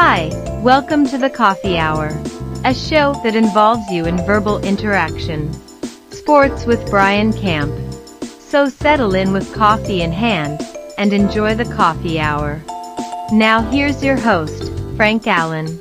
Hi, welcome to the Coffee Hour, a show that involves you in verbal interaction. Sports with Brian Camp. So settle in with coffee in hand and enjoy the Coffee Hour. Now here's your host, Frank Allan.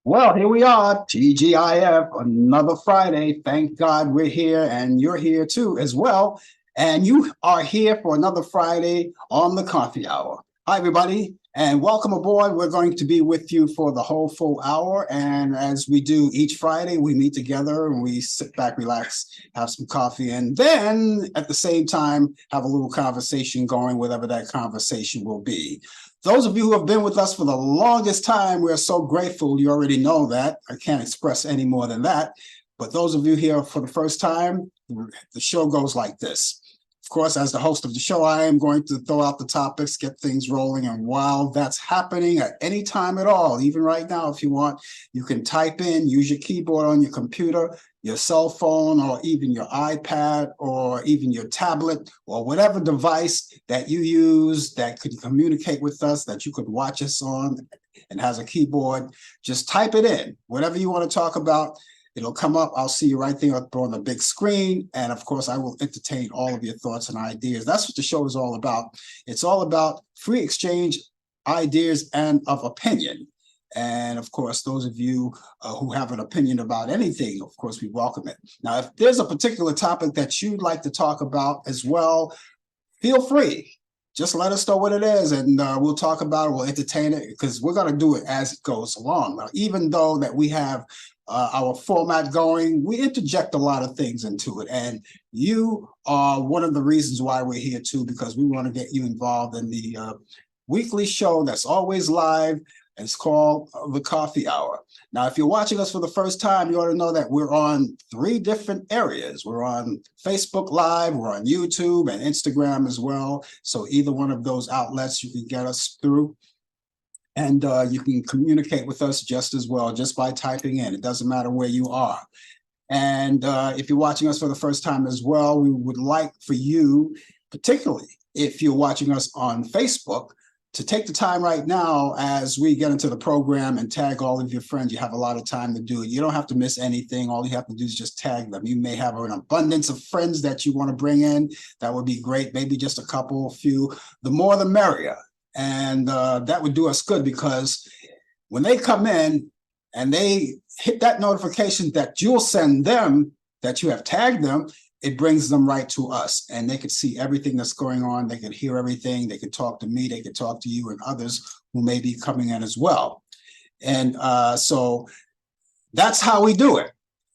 Well, here we are, TGIF, another Friday. Thank God we're here and you're here too as well. And you are here for another Friday on the Coffee Hour. Hi, everybody, and welcome aboard. We're going to be with you for the whole full hour. And as we do each Friday, we meet together and we sit back, relax, have some coffee, and then at the same time, have a little conversation going, whatever that conversation will be. Those of you who have been with us for the longest time, we're so grateful. You already know that. I can't express any more than that. But those of you here for the first time, the show goes like this. Of course, as the host of the show, I am going to throw out the topics, get things rolling. And while that's happening at any time at all, even right now, if you want, you can type in, use your keyboard on your computer, your cell phone, or even your iPad, or even your tablet, or whatever device that you use that could communicate with us, that you could watch us on and has a keyboard. Just type it in, whatever you want to talk about. It'll come up. I'll see you right there up on the big screen. And of course, I will entertain all of your thoughts and ideas. That's what the show is all about. It's all about free exchange ideas and of opinion. And of course, those of you who have an opinion about anything, of course, we welcome it. Now, if there's a particular topic that you'd like to talk about as well, feel free. Just let us know what it is, and we'll talk about it. We'll entertain it, because we're going to do it as it goes along. Now, even though that we have our format going, we interject a lot of things into it. And you are one of the reasons why we're here too, because we want to get you involved in the weekly show that's always live. It's called The Coffee Hour. Now, if you're watching us for the first time, you ought to know that we're on 3 different areas. We're on Facebook Live, we're on YouTube and Instagram as well. So either one of those outlets you can get us through. And you can communicate with us just as well, just by typing in. It doesn't matter where you are. And if you're watching us for the first time as well, we would like for you, particularly if you're watching us on Facebook, to take the time right now as we get into the program and tag all of your friends. You have a lot of time to do it. You don't have to miss anything. All you have to do is just tag them. You may have an abundance of friends that you want to bring in. That would be great. Maybe just a couple, a few. The more, the merrier. And that would do us good, because when they come in and they hit that notification that you'll send them, that you have tagged them, it brings them right to us, and they could see everything that's going on. They could hear everything. They could talk to me. They could talk to you and others who may be coming in as well. And so that's how we do it.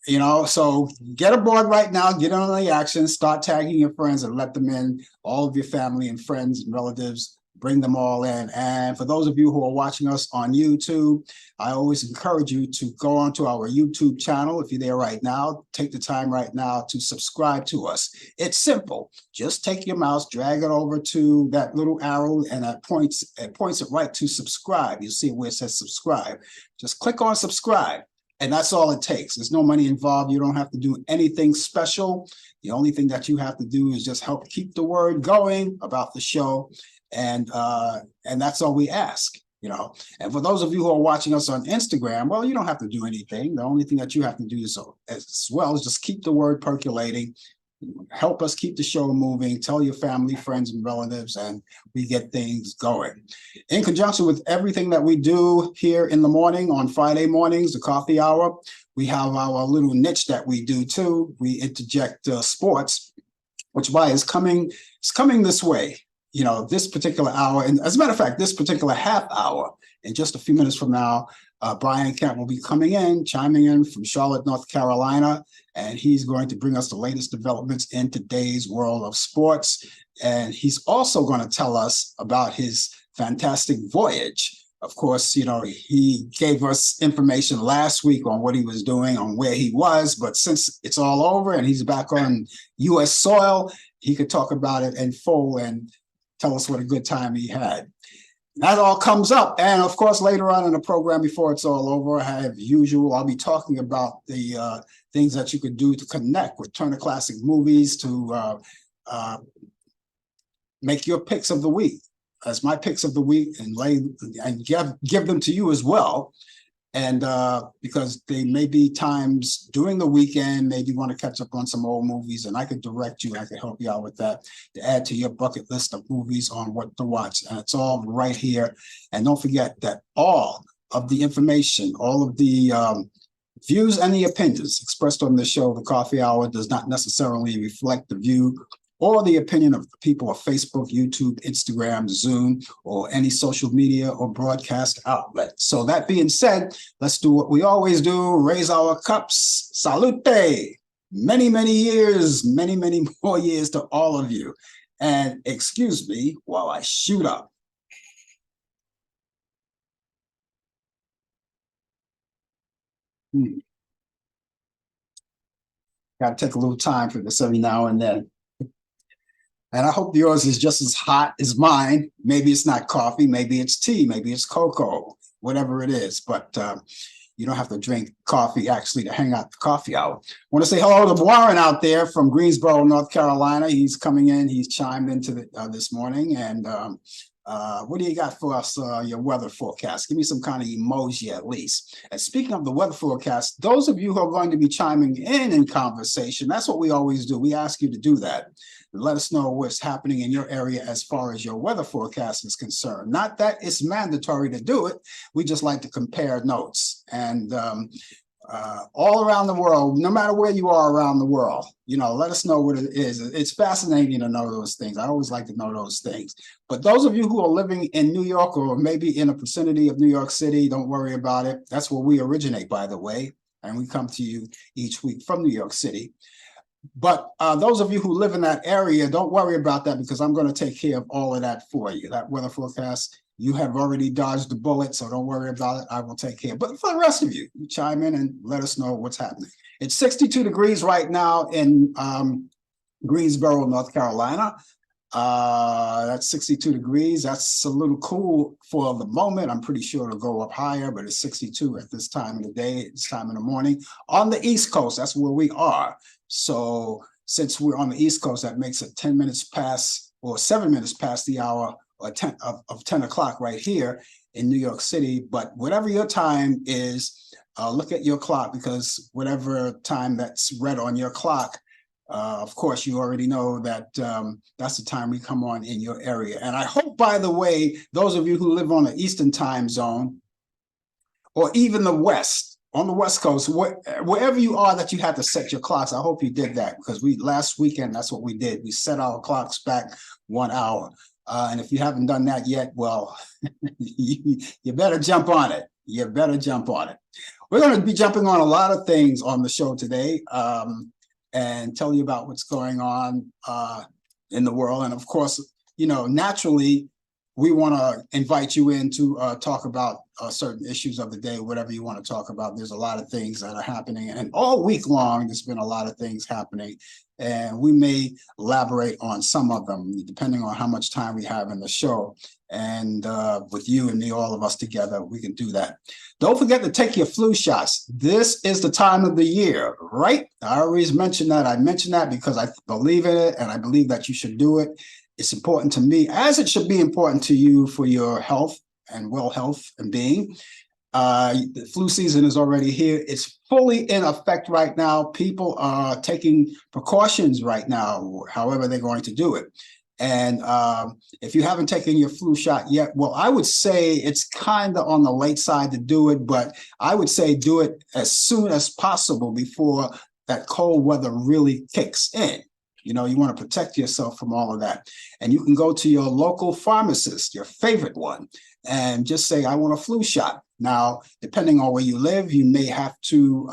You know, so get aboard right now, get on the action, start tagging your friends and let them in, all of your family and friends and relatives. Bring them all in. And for those of you who are watching us on YouTube, I always encourage you to go onto our YouTube channel. If you're there right now, take the time right now to subscribe to us. It's simple. Just take your mouse, drag it over to that little arrow, and it points it right to subscribe. You see where it says subscribe. Just click on subscribe. And that's all it takes. There's no money involved. You don't have to do anything special. The only thing that you have to do is just help keep the word going about the show. And that's all we ask, you know. And for those of you who are watching us on Instagram, well, you don't have to do anything. The only thing that you have to do is as well is just keep the word percolating, help us keep the show moving, tell your family, friends, and relatives, and we get things going. In conjunction with everything that we do here in the morning on Friday mornings, the Coffee Hour, we have our little niche that we do too. We interject sports, which is coming this way. You know, this particular hour, and as a matter of fact, this particular half hour, in just a few minutes from now, Brian Camp will be chiming in from Charlotte, North Carolina, and he's going to bring us the latest developments in today's world of sports. And he's also going to tell us about his fantastic voyage. Of course, you know, he gave us information last week on what he was doing, on where he was, but since it's all over and he's back on U.S. soil, he could talk about it in full and tell us what a good time he had. That all comes up. And of course, later on in the program, before it's all over, as usual, I'll be talking about the things that you could do to connect with Turner Classic Movies to make your picks of the week. as my picks of the week and give them to you as well. And because they may be times during the weekend, maybe you want to catch up on some old movies, and I could direct you, I could help you out with that to add to your bucket list of movies on what to watch. And it's all right here. And don't forget that all of the information, all of the views and the opinions expressed on the show, The Coffee Hour, does not necessarily reflect the view or the opinion of the people of Facebook, YouTube, Instagram, Zoom, or any social media or broadcast outlet. So that being said, let's do what we always do, raise our cups. Salute! Many, many years, many more years to all of you. And excuse me while I shoot up. Got to take a little time for this every now and then. And I hope yours is just as hot as mine. Maybe it's not coffee, maybe it's tea, maybe it's cocoa, whatever it is. But you don't have to drink coffee actually to hang out the coffee hour. I want to say hello to Warren out there from Greensboro, North Carolina. He's coming in. He's chimed into this morning. And what do you got for us, your weather forecast? Give me some kind of emoji at least. And speaking of the weather forecast, those of you who are going to be chiming in conversation, that's what we always do. We ask you to do that. Let us know what's happening in your area as far as your weather forecast is concerned. Not that it's mandatory to do it. We just like to compare notes. And all around the world, no matter where you are around the world, let us know what it is. It's fascinating to know those things. I always like to know those things. But those of you who are living in New York or maybe in a vicinity of New York City, don't worry about it. That's where we originate, by the way. And we come to you each week from New York City. But those of you who live in that area, don't worry about that because I'm going to take care of all of that for you. That weather forecast, you have already dodged the bullet, so don't worry about it. I will take care. But for the rest of you, you chime in and let us know what's happening. It's 62 degrees right now in Greensboro, North Carolina. That's 62 degrees. That's a little cool for the moment. I'm pretty sure it'll go up higher, but it's 62 at this time of the day, this time in the morning. On the East Coast, that's where we are. So since we're on the East Coast, that makes it 10 minutes past or 7 minutes past the hour or 10 o'clock right here in New York City. But whatever your time is, look at your clock because whatever time that's read on your clock, of course, you already know that that's the time we come on in your area. And I hope, by the way, those of you who live on the Eastern time zone or even the West, on the West Coast, wherever you are that you had to set your clocks, I hope you did that because last weekend, that's what we did. We set our clocks back 1 hour. And if you haven't done that yet, well, you better jump on it. You better jump on it. We're going to be jumping on a lot of things on the show today and tell you about what's going on in the world. And of course, naturally, we want to invite you in to talk about certain issues of the day, whatever you want to talk about. There's a lot of things that are happening. And all week long, there's been a lot of things happening. And we may elaborate on some of them, depending on how much time we have in the show. And with you and me, all of us together, we can do that. Don't forget to take your flu shots. This is the time of the year, right? I always mention that. I mention that because I believe in it, and I believe that you should do it. It's important to me, as it should be important to you for your health and health and being. The flu season is already here. It's fully in effect right now. People are taking precautions right now, however they're going to do it. And if you haven't taken your flu shot yet, well, I would say it's kind of on the late side to do it, but I would say do it as soon as possible before that cold weather really kicks in. You want to protect yourself from all of that. And you can go to your local pharmacist, your favorite one, and just say, I want a flu shot. Now, depending on where you live, you may have to,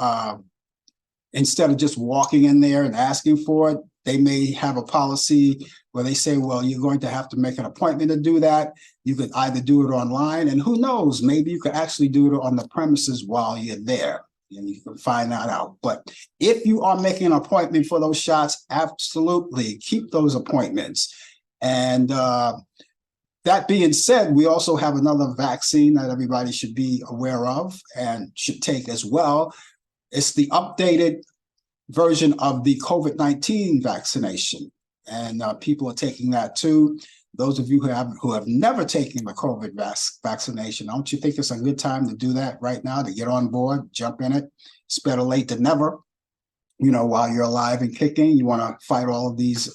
instead of just walking in there and asking for it, they may have a policy where they say, well, you're going to have to make an appointment to do that. You could either do it online, and who knows, maybe you could actually do it on the premises while you're there. And you can find that out. But if you are making an appointment for those shots, absolutely keep those appointments. And that being said, we also have another vaccine that everybody should be aware of and should take as well. It's the updated version of the COVID-19 vaccination. and people are taking that too. Those of you who have never taken the COVID vaccination, don't you think it's a good time to do that right now, to get on board, jump in it? It's better late than never. You know, while you're alive and kicking, you want to fight all of these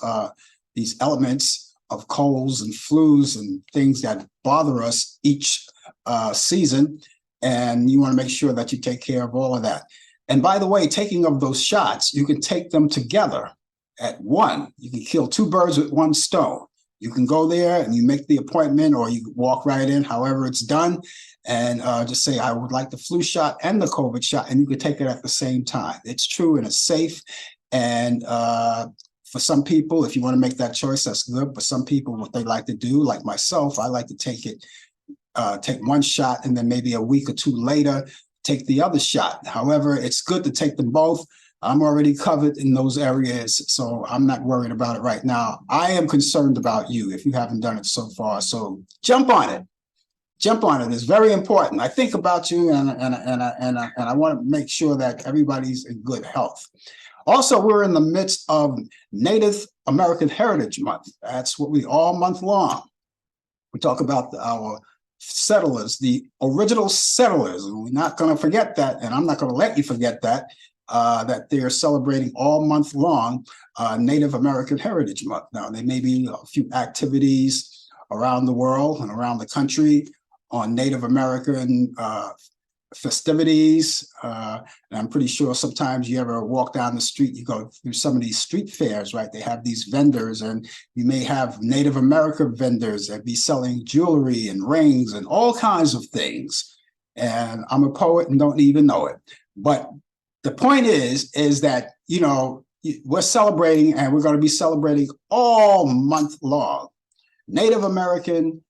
elements of colds and flus and things that bother us each season, and you want to make sure that you take care of all of that. And by the way, taking of those shots, you can take them together at one. You can kill two birds with one stone. You can go there and you make the appointment, or you walk right in, however it's done, and just say, I would like the flu shot and the COVID shot, and you can take it at the same time. It's true and it's safe. And for some people, if you want to make that choice, that's good. But some people, what they like to do, like myself, I like to take one shot and then maybe a week or two later, take the other shot. However, it's good to take them both. I'm already covered in those areas, so I'm not worried about it right now. I am concerned about you if you haven't done it so far. So jump on it. Jump on it. It's very important. I think about you, and I want to make sure that everybody's in good health. Also, we're in the midst of Native American Heritage Month. That's what we all month long. We talk about our settlers, the original settlers. We're not going to forget that, and I'm not going to let you forget that. That they're celebrating all month long Native American Heritage Month. Now, there may be a few activities around the world and around the country on Native American festivities. And I'm pretty sure sometimes you ever walk down the street, you go through some of these street fairs, right? They have these vendors, and you may have Native American vendors that be selling jewelry and rings and all kinds of things. And I'm a poet and don't even know it. But the point is that, you know, we're celebrating, and we're going to be celebrating all month long Native American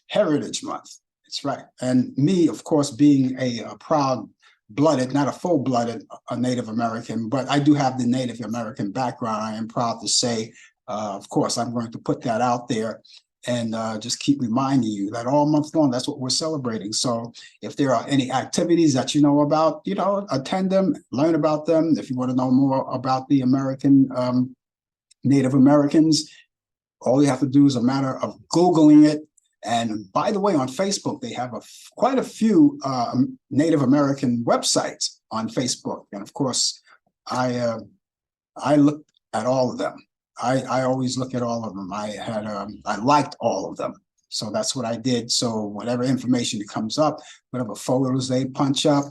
Heritage Month. That's right. And me, of course, being a proud-blooded, not a full-blooded Native American, but I do have the Native American background. I am proud to say, of course, I'm going to put that out there and just keep reminding you that all month long, that's what we're celebrating. So if there are any activities that you know about, you know, attend them, learn about them. If you want to know more about the American Native Americans, all you have to do is a matter of Googling it. And by the way, on Facebook, they have quite a few Native American websites on Facebook. And of course, I look at all of them. I always look at all of them. I liked all of them. So that's what I did. So whatever information that comes up, whatever photos they punch up,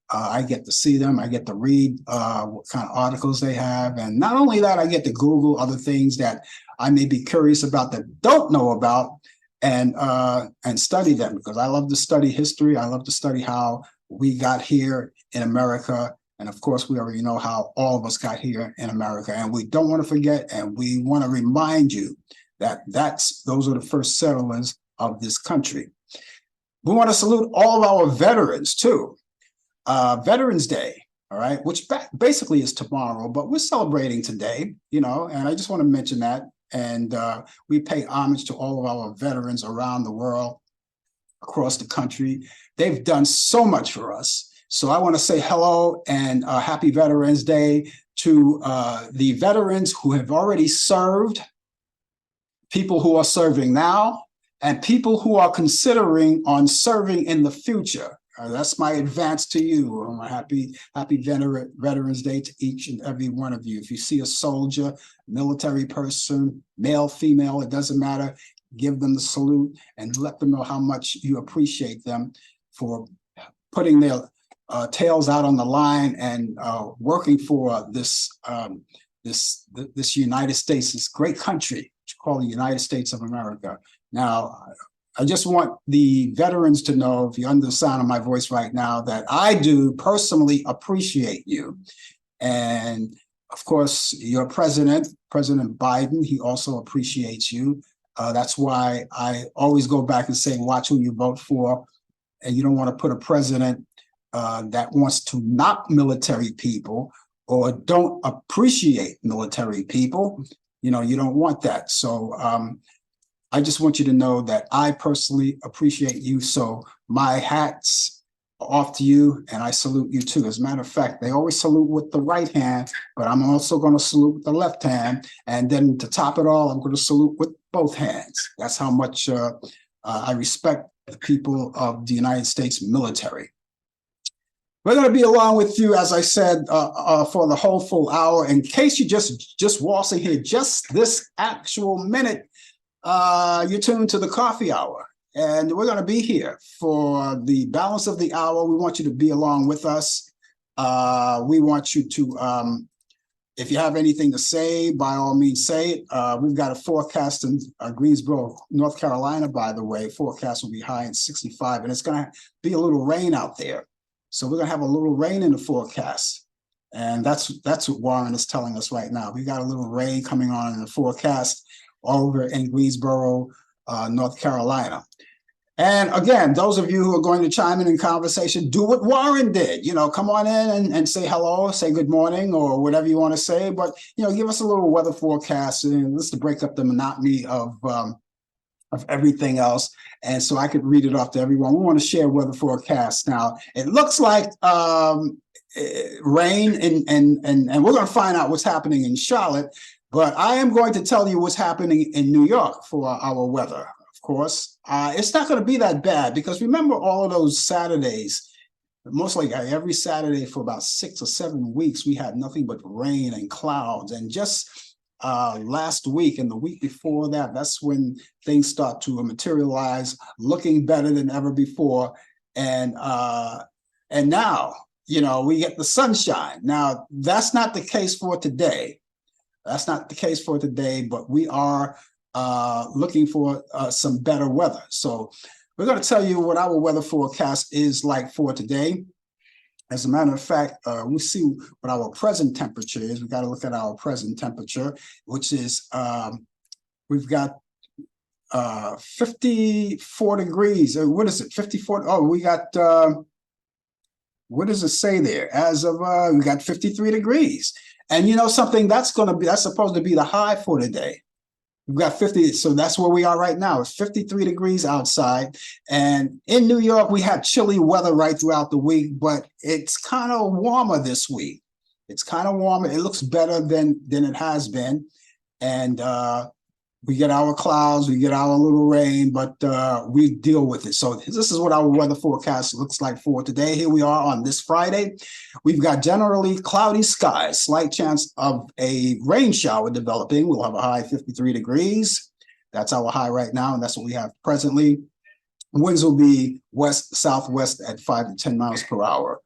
I get to see them. I get to read what kind of articles they have. And not only that, I get to Google other things that I may be curious about that don't know about, and study them, because I love to study history. I love to study how we got here in America. And of course, we already know how all of us got here in America. And we don't want to forget, and we want to remind you that those are the first settlers of this country. We want to salute all of our veterans too. Veterans Day, all right, which basically is tomorrow, but we're celebrating today, you know, and I just want to mention that. And we pay homage to all of our veterans around the world, across the country. They've done so much for us. So I want to say hello and happy Veterans Day to the veterans who have already served, people who are serving now, and people who are considering on serving in the future. That's my advance to you. Happy Veterans Day to each and every one of you. If you see a soldier, military person, male, female, it doesn't matter, give them the salute and let them know how much you appreciate them for putting their tails out on the line and working for this United States, this great country, which you call the United States of America. Now, I just want the veterans to know, if you're under the sound of my voice right now, that I do personally appreciate you. And of course, your president, President Biden, he also appreciates you. That's why I always go back and say, watch who you vote for. And you don't want to put a president that wants to knock military people or don't appreciate military people. You know, you don't want that. So I just want you to know that I personally appreciate you. So my hats off to you, and I salute you too. As a matter of fact, they always salute with the right hand, but I'm also going to salute with the left hand. And then to top it all, I'm going to salute with both hands. That's how much I respect the people of the United States military. We're going to be along with you, as I said, for the whole full hour. In case you just waltzing here, just this actual minute, you're tuned to the coffee hour. And we're going to be here for the balance of the hour. We want you to be along with us. We want you to, if you have anything to say, by all means, say it. We've got a forecast in Greensboro, North Carolina, by the way. Forecast will be high in 65, and it's going to be a little rain out there. So we're going to have a little rain in the forecast. And that's what Warren is telling us right now. We got a little rain coming on in the forecast over in Greensboro, North Carolina. And again, those of you who are going to chime in conversation, do what Warren did. Come on in and say hello, say good morning, or whatever you want to say. But, give us a little weather forecast, and just to break up the monotony of everything else. And so I could read it off to everyone. We want to share weather forecast now. It looks like rain, and we're going to find out what's happening in Charlotte. But I am going to tell you what's happening in New York for our weather. Of course, it's not going to be that bad, because remember all of those Saturdays, mostly every Saturday for about 6 or 7 weeks, we had nothing but rain and clouds. And just last week and the week before that, that's when things start to materialize, looking better than ever before. And now, we get the sunshine. Now, that's not the case for today. That's not the case for today, but we are looking for some better weather. So we're going to tell you what our weather forecast is like for today. As a matter of fact, we see what our present temperature is. We got to look at our present temperature, which is we've got 54 degrees. What is it? 54. Oh, we got what does it say there? As of we got 53 degrees. And something, that's supposed to be the high for today. We've got 50, so that's where we are right now. It's 53 degrees outside. And in New York, we had chilly weather right throughout the week, but it's kind of warmer this week. It's kind of warmer. It looks better than it has been. And we get our clouds, we get our little rain, but we deal with it. So this is what our weather forecast looks like for today. Here we are on this Friday. We've got generally cloudy skies, slight chance of a rain shower developing. We'll have a high 53 degrees. That's our high right now, and that's what we have presently. Winds will be west-southwest at 5 to 10 miles per hour.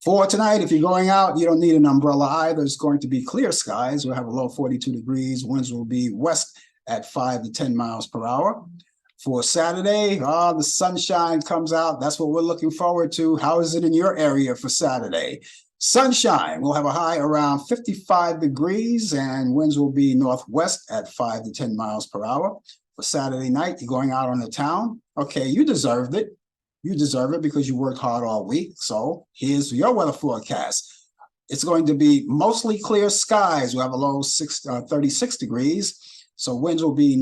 For tonight, if you're going out, you don't need an umbrella either. It's going to be clear skies. We'll have a low 42 degrees. Winds will be west at 5 to 10 miles per hour. For Saturday, the sunshine comes out. That's what we're looking forward to. How is it in your area for Saturday? Sunshine. We'll have a high around 55 degrees, and winds will be northwest at 5 to 10 miles per hour. For Saturday night, you're going out on the town. Okay, you deserved it. You deserve it because you worked hard all week. So here's your weather forecast. It's going to be mostly clear skies. We'll have a low 36 degrees. So winds will be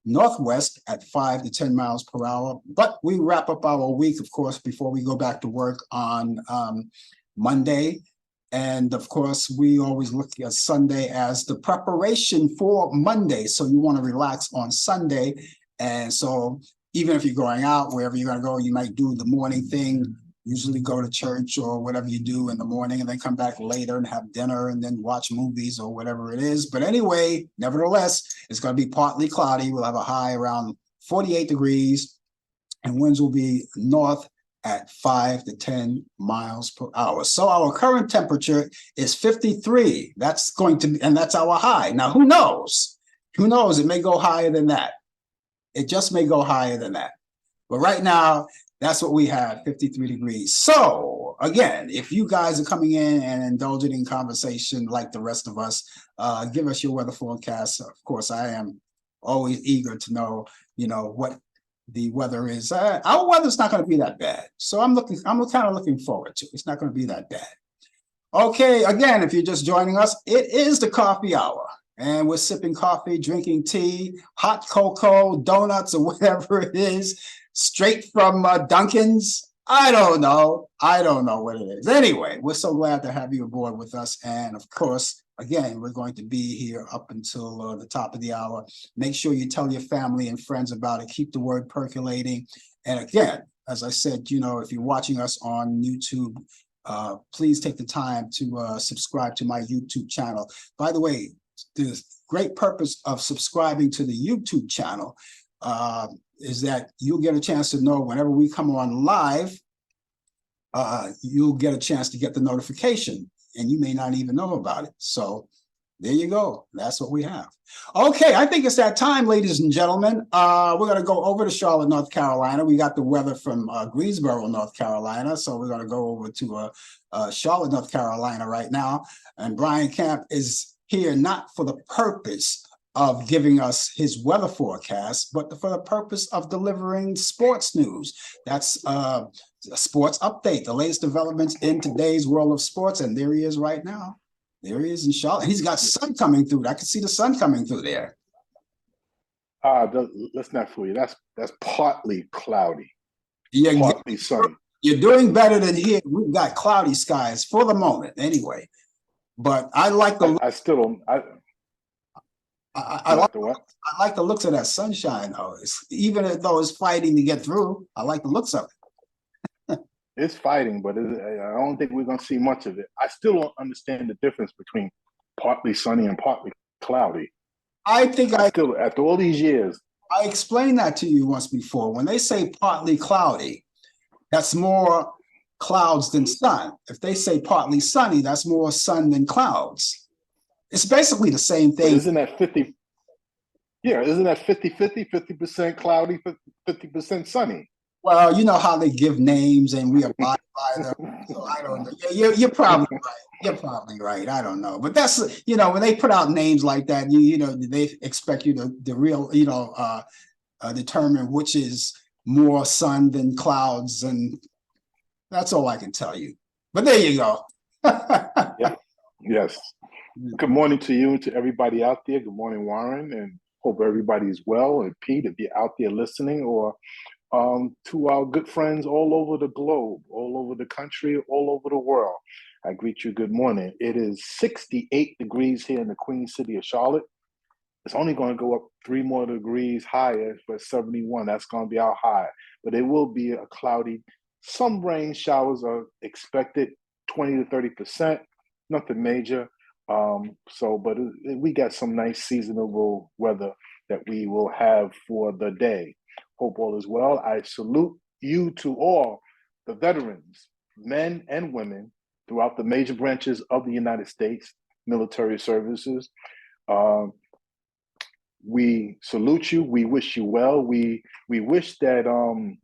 northwest at 5 to 10 miles per hour. But we wrap up our week, of course, before we go back to work on Monday. And of course, we always look at Sunday as the preparation for Monday. So you want to relax on Sunday. And so even if you're going out, wherever you're going to go, you might do the morning thing, usually go to church or whatever you do in the morning, and then come back later and have dinner and then watch movies or whatever it is. But anyway, nevertheless, it's going to be partly cloudy. We'll have a high around 48 degrees, and winds will be north at 5 to 10 miles per hour. So our current temperature is 53. That's going to be, and that's our high. Now, who knows? Who knows? It may go higher than that. It just may go higher than that. But right now, that's what we have, 53 degrees. So again, if you guys are coming in and indulging in conversation like the rest of us, give us your weather forecast. Of course, I am always eager to know, what the weather is. Our weather's not going to be that bad. So I'm kind of looking forward to it. It's not going to be that bad. Okay, again, if you're just joining us, it is the coffee hour. And we're sipping coffee, drinking tea, hot cocoa, donuts, or whatever it is, straight from Dunkin's. I don't know. I don't know what it is. Anyway, we're so glad to have you aboard with us. And of course, again, we're going to be here up until the top of the hour. Make sure you tell your family and friends about it. Keep the word percolating. And again, as I said, if you're watching us on YouTube, please take the time to subscribe to my YouTube channel. By the way, the great purpose of subscribing to the YouTube channel is that you'll get a chance to know whenever we come on live, you'll get a chance to get the notification, and you may not even know about it. So there you go. That's what we have. Okay, I think it's that time, ladies and gentlemen. We're going to go over to Charlotte, North Carolina. We got the weather from Greensboro, North Carolina. So we're going to go over to Charlotte, North Carolina right now. And Brian Camp is here not for the purpose of giving us his weather forecast, but for the purpose of delivering sports news. That's a sports update, the latest developments in today's world of sports. And there he is right now. There he is in Charlotte. He's got sun coming through. I can see the sun coming through there. Let's not fool you. That's partly cloudy, Yeah, partly sunny. You're doing better than here. We've got cloudy skies for the moment, anyway. But I like the. I still don't. I like the looks of that sunshine, though. Even though it's fighting to get through, I like the looks of it. It's fighting, but I don't think we're going to see much of it. I still don't understand the difference between partly sunny and partly cloudy. I think still, after all these years. I explained that to you once before. When they say partly cloudy, that's more clouds than sun. If they say partly sunny, that's more sun than clouds. It's basically the same thing. But isn't that 50? Yeah, isn't that 50-50, 50% cloudy, 50% sunny? Well, you know how they give names and we abide by them. So I don't know. You're probably right. You're probably right. I don't know. But that's, when they put out names like that, they expect you to the real, determine which is more sun than clouds. And that's all I can tell you. But there you go. Yeah. Yes. Good morning to you and to everybody out there. Good morning, Warren, and hope everybody's well. And Pete, if you're out there listening, or to our good friends all over the globe, all over the country, all over the world, I greet you good morning. It is 68 degrees here in the Queen City of Charlotte. It's only going to go up 3 more degrees higher for 71. That's going to be our high. But it will be a cloudy. Some rain showers are expected, 20 to 30%. Nothing major. But we got some nice seasonable weather that we will have for the day. Hope all is well. I salute you to all the veterans, men and women, throughout the major branches of the United States military services. We salute you. We wish you well. We wish that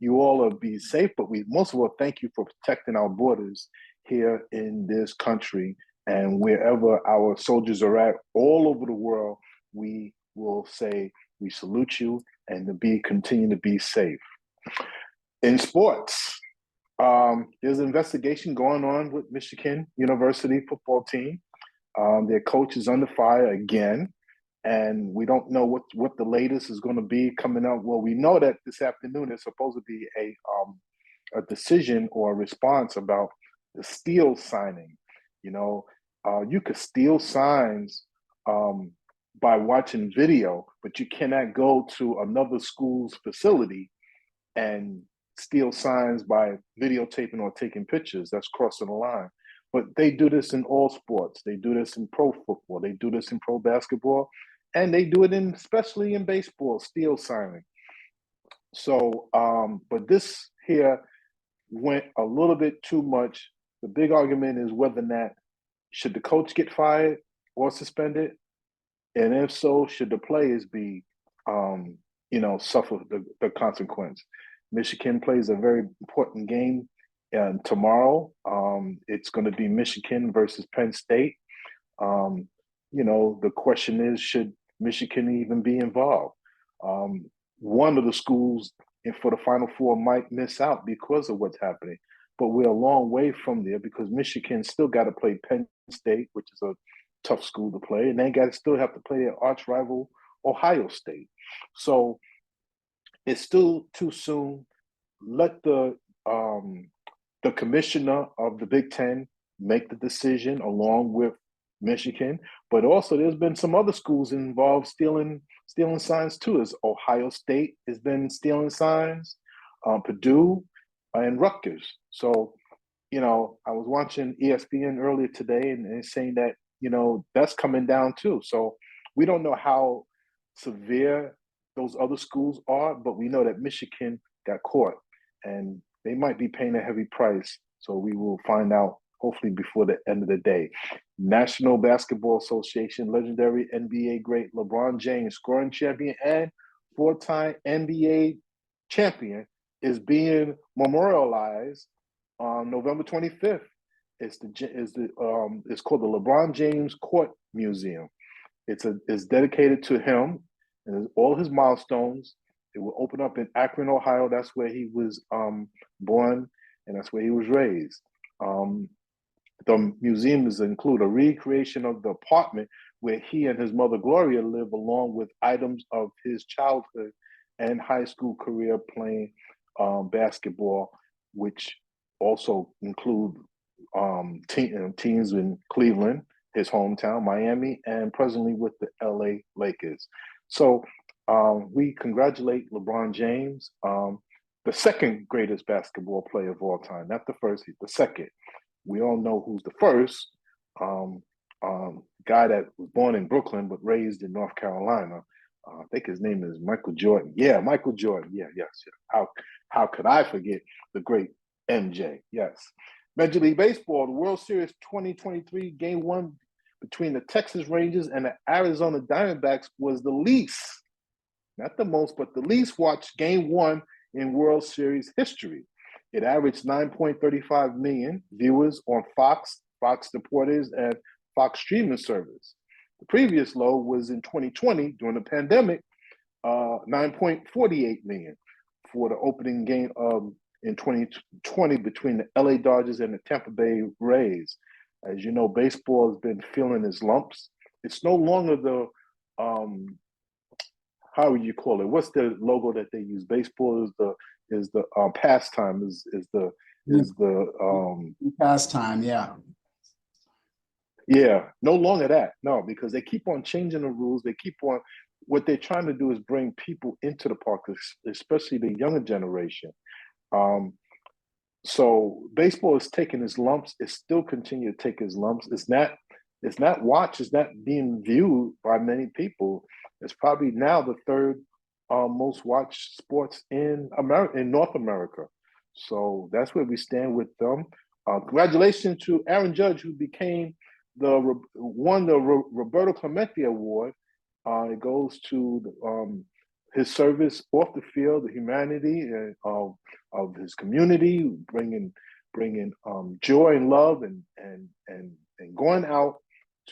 you all will be safe, but we most of all thank you for protecting our borders here in this country. And wherever our soldiers are at, all over the world, we will say we salute you and continue to be safe. In sports, there's an investigation going on with Michigan University football team. Their coach is under fire again, and we don't know what the latest is going to be coming out. Well, we know that this afternoon there's supposed to be a decision or a response about the Steele signing. You could steal signs by watching video, but you cannot go to another school's facility and steal signs by videotaping or taking pictures. That's crossing the line. But they do this in all sports. They do this in pro football. They do this in pro basketball. And they do it especially in baseball, steal signing. So, but this here went a little bit too much. The big argument is whether or not should the coach get fired or suspended? And if so, should the players be, suffer the consequence? Michigan plays a very important game tomorrow. It's going to be Michigan versus Penn State. The question is, should Michigan even be involved? One of the schools for the Final Four might miss out because of what's happening. But we're a long way from there because Michigan still got to play Penn State, which is a tough school to play, and they still have to play their arch rival, Ohio State. So it's still too soon. Let the the commissioner of the Big Ten make the decision along with Michigan, but also there's been some other schools involved stealing signs too. As Ohio State has been stealing signs, Purdue, and Rutgers. So, I was watching ESPN earlier today, and saying that that's coming down too. So we don't know how severe those other schools are, but we know that Michigan got caught, and they might be paying a heavy price. So we will find out hopefully before the end of the day. National Basketball Association, legendary NBA great LeBron James, scoring champion and four-time NBA champion, is being memorialized on November 25th. It's called the LeBron James Court Museum. It's dedicated to him and all his milestones. It will open up in Akron, Ohio. That's where he was born, and that's where he was raised. The museums include a recreation of the apartment where he and his mother Gloria live, along with items of his childhood and high school career playing basketball, which also include teams in Cleveland, his hometown, Miami, and presently with the LA Lakers. So we congratulate LeBron James, the second greatest basketball player of all time, not the first, the second. We all know who's the first, guy that was born in Brooklyn but raised in North Carolina. I think his name is Michael Jordan. Yeah, Michael Jordan. Yes. How could I forget the great MJ? Yes. Major League Baseball, the World Series 2023 Game 1 between the Texas Rangers and the Arizona Diamondbacks was the least, not the most, but the least watched Game 1 in World Series history. It averaged 9.35 million viewers on Fox Deportes, and Fox streaming service. The previous low was in 2020 during the pandemic, 9.48 million for the opening game in 2020 between the LA Dodgers and the Tampa Bay Rays. As you know, baseball has been feeling its lumps. It's no longer the how would you call it? What's the logo that they use? Baseball is the pastime, is the pastime, yeah. Yeah, no longer that. No, because they keep on changing the rules. They keep on, what they're trying to do is bring people into the park, especially the younger generation. So baseball is taking its lumps. It still continue to take its lumps. It's not watched. It's not being viewed by many people. It's probably now the third most watched sports in America, in North America. So that's where we stand with them. Congratulations to Aaron Judge, who won the Roberto Clemente Award. It goes to his service off the field, the humanity of his community, bringing joy and love, and going out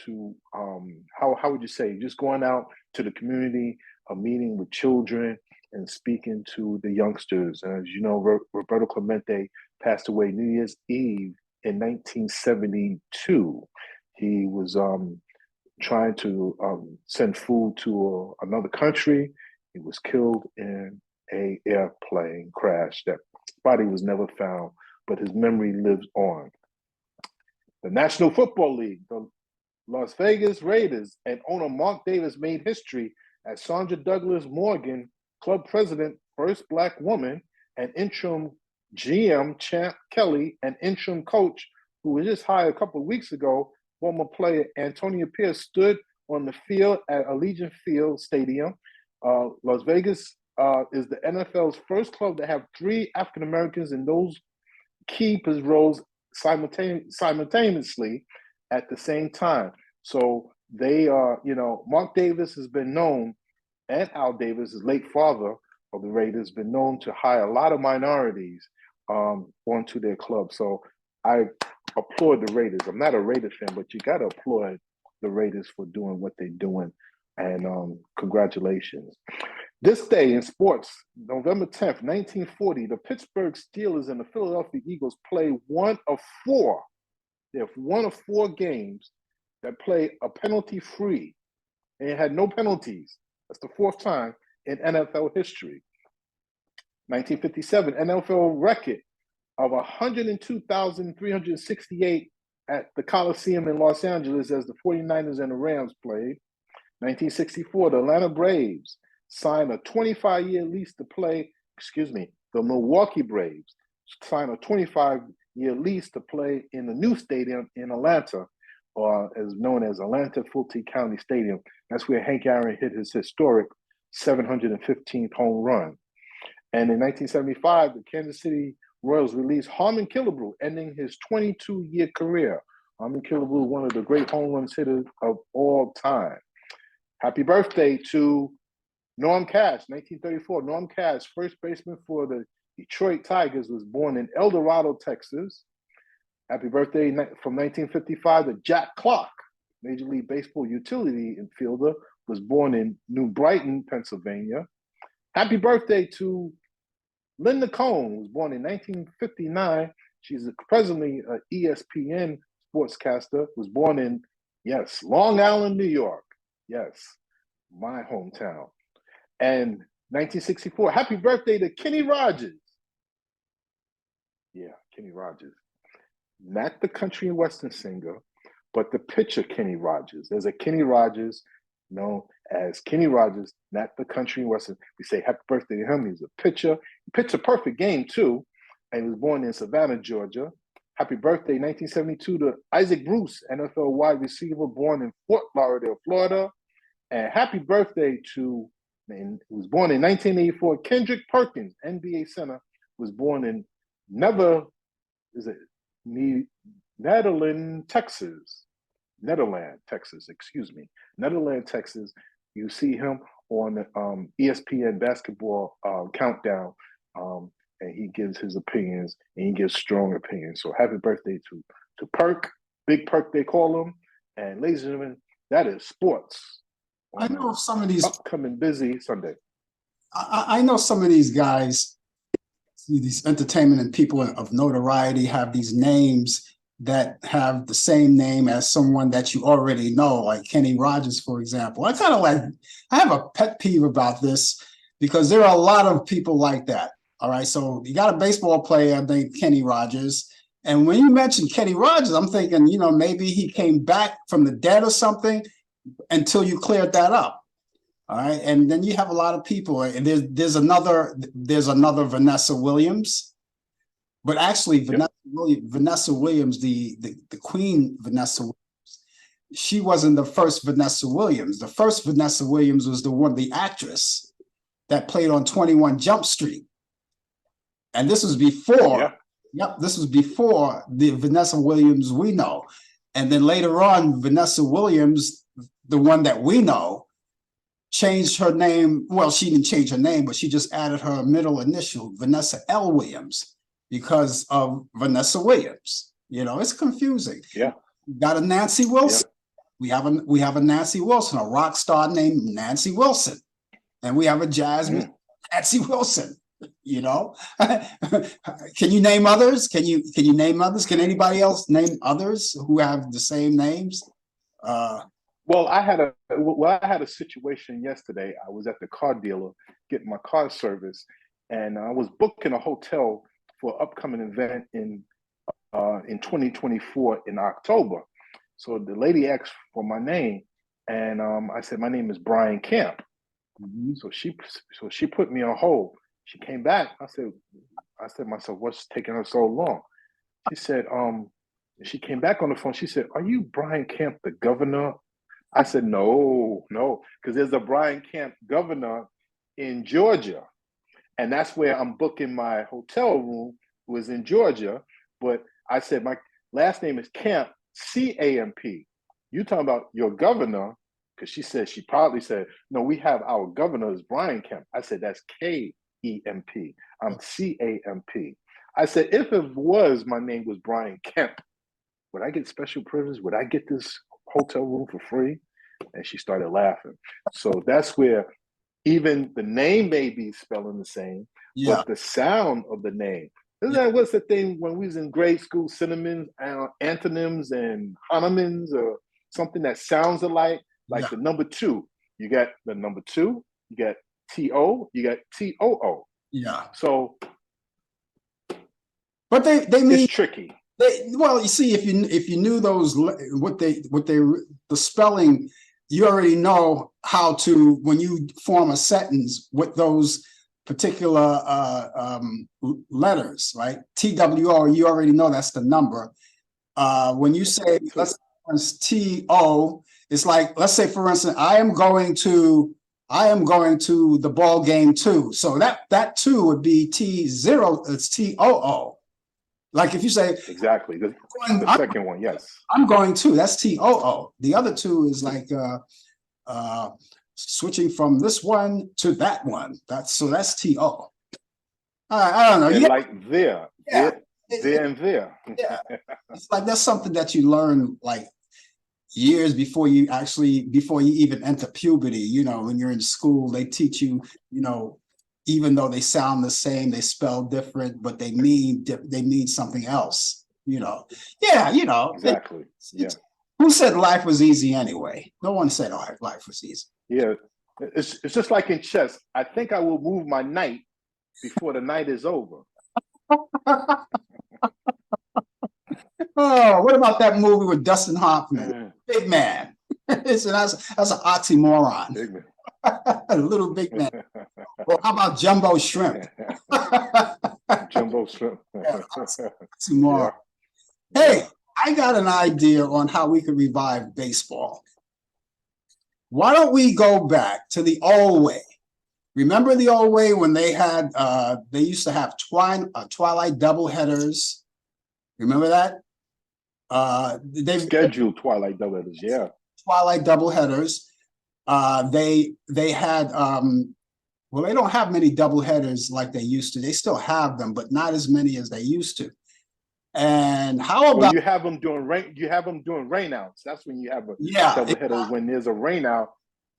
to how would you say, just going out to the community, meeting with children and speaking to the youngsters. And as you know, Roberto Clemente passed away New Year's Eve in 1972. He was trying to send food to another country. He was killed in an airplane crash. That body was never found, but his memory lives on. The National Football League, the Las Vegas Raiders and owner Mark Davis made history as Sandra Douglas Morgan, club president, first Black woman, and interim GM Champ Kelly, and interim coach who was just hired a couple of weeks ago, former player Antonio Pierce, stood on the field at Allegiant Field Stadium. Las Vegas is the NFL's first club to have 3 African Americans in those key roles simultaneously at the same time. So they are, Mark Davis has been known, and Al Davis, his late father of the Raiders, been known to hire a lot of minorities onto their club. So I applaud the Raiders. I'm not a Raiders fan, but you got to applaud the Raiders for doing what they're doing. And congratulations. This day in sports, November 10th, 1940, the Pittsburgh Steelers and the Philadelphia Eagles play one of 4. They have 1 of 4 games that play a penalty-free. And it had no penalties. That's the 4th time in NFL history. 1957, NFL record. of 102,368 at the Coliseum in Los Angeles as the 49ers and the Rams played. 1964, the Atlanta Braves signed a 25-year lease to play, the Milwaukee Braves signed a 25-year lease to play in the new stadium in Atlanta, or as known as Atlanta Fulton County Stadium. That's where Hank Aaron hit his historic 715th home run. And in 1975, the Kansas City Royals released Harmon Killebrew, ending his 22-year career. Harmon Killebrew, one of the great home run hitters of all time. Happy birthday to Norm Cash, 1934. Norm Cash, first baseman for the Detroit Tigers, was born in El Dorado, Texas. Happy birthday from 1955 to Jack Clark, Major League Baseball utility infielder, was born in New Brighton, Pennsylvania. Happy birthday to Linda Cohn, was born in 1959. She's presently an ESPN sportscaster, was born in, yes, Long Island, New York. Yes, my hometown. And 1964, happy birthday to Kenny Rogers. Yeah, Kenny Rogers. Not the country and western singer, but the pitcher Kenny Rogers. There's a Kenny Rogers known as Kenny Rogers, not the country and western. We say happy birthday to him. He's a pitcher. He pitched a perfect game too, and he was born in Savannah, Georgia. Happy birthday, 1972 to Isaac Bruce, NFL wide receiver, born in Fort Lauderdale, Florida. And happy birthday to, who was born in 1984, Kendrick Perkins, NBA center, was born in Netherlands, Texas. Netherlands, Texas. You see him on the ESPN basketball countdown, and he gives his opinions, and he gives strong opinions. So happy birthday to Perk, Big Perk they call him. And ladies and gentlemen, that is sports. I know some of these upcoming busy Sunday. I know some of these guys, these entertainment and people of notoriety, have these names that have the same name as someone that you already know, like Kenny Rogers, for example. I have a pet peeve about this because there are a lot of people like that. All right, so you got a baseball player named Kenny Rogers, and when you mention Kenny Rogers, I'm thinking, maybe he came back from the dead or something, until you cleared that up. All right. And then you have a lot of people, and there's another Vanessa Williams, but actually Vanessa Williams, the Queen Vanessa Williams, she wasn't the first Vanessa Williams. The first Vanessa Williams was the actress that played on 21 Jump Street. And this was before, this was before the Vanessa Williams we know. And then later on, Vanessa Williams, the one that we know, changed her name. Well, she didn't change her name, but she just added her middle initial, Vanessa L. Williams, because of Vanessa Williams. It's confusing. Yeah. We got a Nancy Wilson. Yeah. We have a Nancy Wilson, a rock star named Nancy Wilson. And we have a jazz Nancy Wilson. Can you name others? Can you name others? Can anybody else name others who have the same names? Well, I had a situation yesterday. I was at the car dealer getting my car service, and I was booking a hotel for an upcoming event in 2024 in October. So the lady asked for my name, and I said my name is Brian Camp. Mm-hmm. So she put me on hold. She came back. I said to myself, what's taking her so long? She said, she came back on the phone. She said, are you Brian Camp, the governor? I said, no, because there's a Brian Camp governor in Georgia. And that's where I'm booking my hotel room, was in Georgia. But I said, my last name is Camp, C-A-M-P. You talking about your governor? Because she probably said, no, we have our governor is Brian Camp. I said, that's K-E-M-P. I'm C-A-M-P. I said, if it was, my name was Brian Kemp, would I get special privilege? Would I get this hotel room for free? And she started laughing. So that's where even the name may be spelling the same, but the sound of the name. Isn't that what's the thing when we was in grade school, synonyms, antonyms, and homonyms, or something that sounds alike, like the number two. You got the number two, you got T-O, you got T-O-O. Yeah. So But they It's mean tricky. well, you see, if you knew those the spelling, you already know how to when you form a sentence with those particular letters, right? TWO, you already know that's the number. When you say let's TO, it's like let's say for instance, I am going to the ball game too. So that two would be T0. It's TOO. Like if you say exactly the second one, yes. I'm going to, that's TOO. The other two is like switching from this one to that one. That's TO. I don't know. Yeah, like there, yeah, there and there. Yeah, it's like that's something that you learn like years before you even enter puberty. You know, when you're in school, they teach you, you know, even though they sound the same, they spell different, but they mean something else. You know, yeah, you know, exactly. Yeah. Who said life was easy anyway? No one said life was easy. Yeah, it's just like in chess. I think I will move my knight before the night is over. Oh, what about that movie with Dustin Hoffman? Big Man. That's an oxymoron. Big man. A little big man. Well, how about Jumbo Shrimp? Jumbo Shrimp. Oxymoron. Yeah. Hey, I got an idea on how we could revive baseball. Why don't we go back to the old way? Remember the old way when they had they used to have twilight doubleheaders. Remember that? They scheduled twilight doubleheaders, yeah. Twilight doubleheaders. They had well, they don't have many doubleheaders like they used to. They still have them, but not as many as they used to. And how about you have them doing rain? You have them doing rainouts. That's when you have a doubleheader when there's a rainout.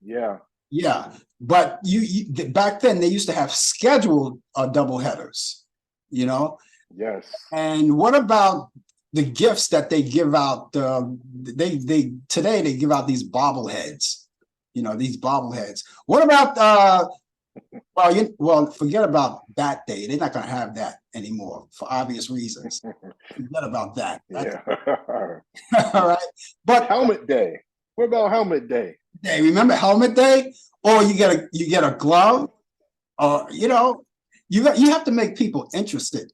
Yeah. Yeah, but you back then they used to have scheduled doubleheaders. You know. Yes. And what about the gifts that they give out? Today they give out these bobbleheads. You know, these bobbleheads. What about well, forget about that day. They're not going to have that anymore for obvious reasons. Forget about that. Yeah. All right. But helmet day. What about helmet day? Hey, remember helmet day? Or you get a glove, or you know, you have to make people interested.